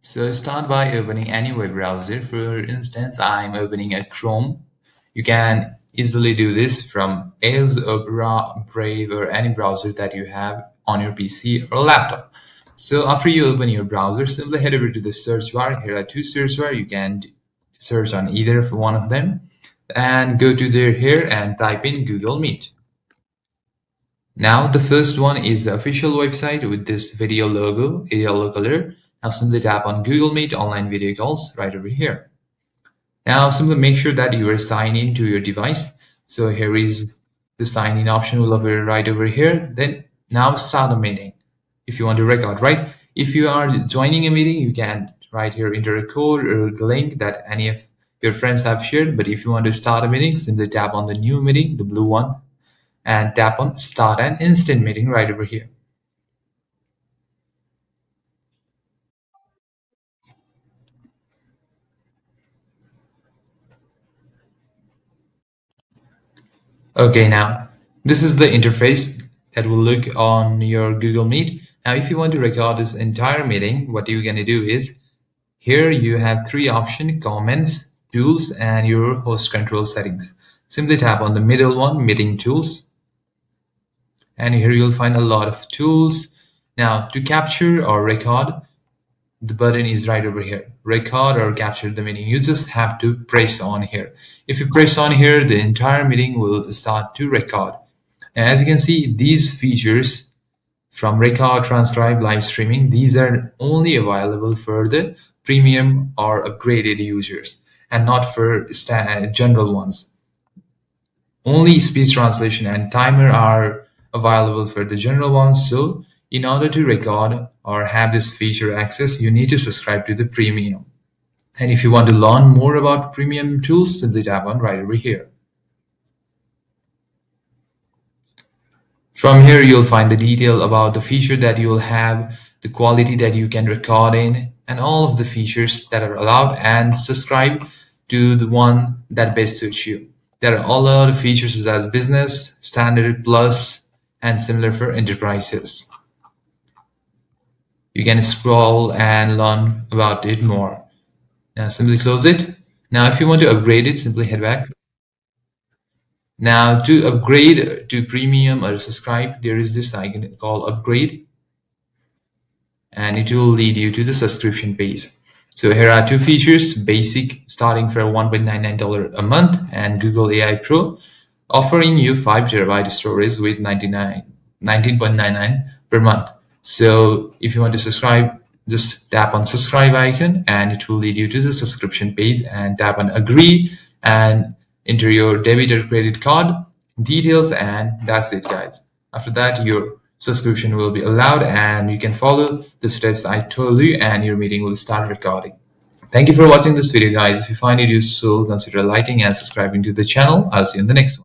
So start by opening any web browser. For instance, I'm opening a Chrome. You can easily do this from Edge, Opera, Brave, or any browser that you have on your PC or laptop. So after you open your browser, simply head over to the search bar. Here are two search bars. You can search on either one of them and go to here and type in Google Meet. Now the first one is the official website with this video logo, a yellow color. Now simply tap on Google Meet online video calls right over here. Now simply make sure that you are signed in to your device. So here is the sign in option will appear right over here. Then now start a meeting. If you want to record, right? If you are joining a meeting, you can right here enter a code or a link that any of your friends have shared. But if you want to start a meeting, simply tap on the new meeting, the blue one, and tap on start an instant meeting right over here. Okay, now this is the interface that will look on your Google Meet. Now, if you want to record this entire meeting, what you're going to do is here you have three options: comments, tools, and your host control settings. Simply tap on the middle one, meeting tools. And here you'll find a lot of tools. Now, to capture or record, the button is right over here. Record or capture the meeting. You just have to press on here. If you press on here, the entire meeting will start to record. And as you can see, these features from record, transcribe, live streaming, these are only available for the premium or upgraded users and not for general ones. Only speech translation and timer are available for the general ones. So in order to record or have this feature access, you need to subscribe to the premium. And if you want to learn more about premium tools, simply tap on right over here. From here, you'll find the detail about the feature that you'll have, the quality that you can record in, and all of the features that are allowed, and subscribe to the one that best suits you. There are a lot of features such as business, standard, plus, and similar for enterprises. You can scroll and learn about it more. Now simply close it. Now if you want to upgrade it, simply head back. Now to upgrade to premium or subscribe, there is this icon called upgrade, and it will lead you to the subscription page. So here are two features: basic starting for $1.99 a month, and Google AI Pro offering you 5 terabyte storage with $19.99 per month. So if you want to subscribe, just tap on subscribe icon and it will lead you to the subscription page, and tap on agree and enter your debit or credit card details, and that's it, guys. After that, your subscription will be allowed and you can follow the steps I told you and your meeting will start recording. Thank you for watching this video, guys. If you find it useful, consider liking and subscribing to the channel. I'll see you in the next one.